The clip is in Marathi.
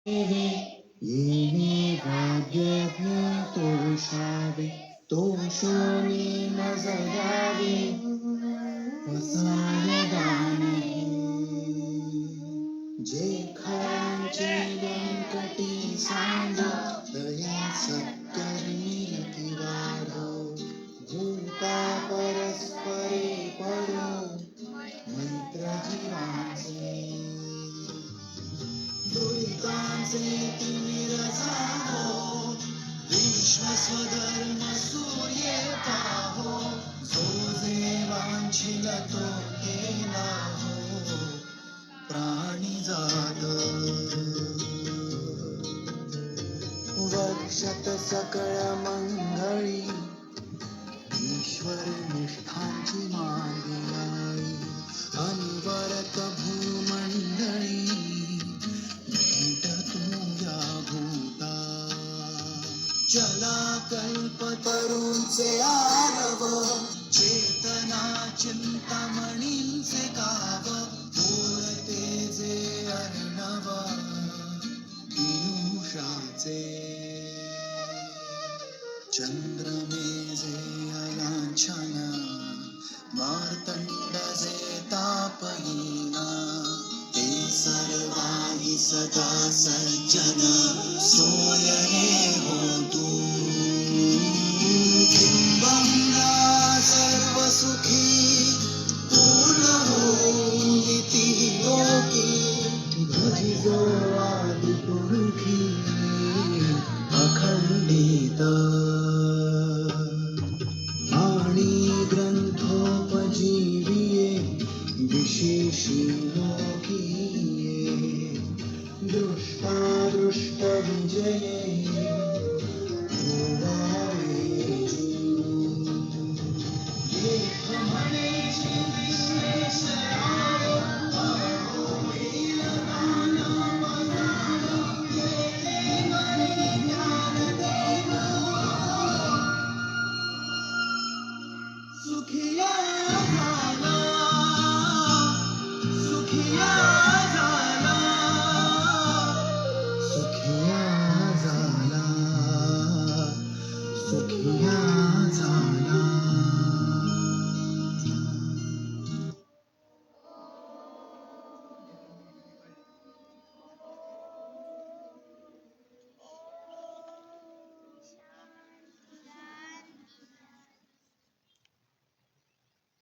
येणे भाग्यज्ञ तोषावे, तोषोनी मज द्यावे, वसाय दाने. जे खरांचे व्यंकटी सांडो, दया सत्कर्मी रती वाढो. भूता परस्परे पडो, मैत्र जीवांचे. दुरितांचे तिमिर जावो, विश्व स्वधर्म सूर्ये पाहो. जो जे वांछिल तो केला हो, प्राणी जात. वर्षत सकळ मंगळी, ईश्वर निष्ठांची मांदियाळी. अनवरत भूमंडळी, भेट तू या भूता. चला कल्पतरूंचे आरव, चेतना चिंतामणींचे गाव. बोलते जे अर्णव, पियुषाचे. चंद्रमे जे अलांछन, मार्तंड जे तापहीना. ते सर्वाही सदा सज्जन, सोय रे हो तू. किंबहुना सर्व सुखी, पूर्ण होईती लोकी. भजी जो आदि पुरुषी, अखंडित. आणि ग्रंथोपजीविये, विशेषी लोकीये. दृष्टादृष्ट विजये, भोगावे जीव. लेख म्हणेची विश्वेश्वराव, होईल नाना पदार. केले गणी ज्ञानदेव, सुखिया झाला, सुखिया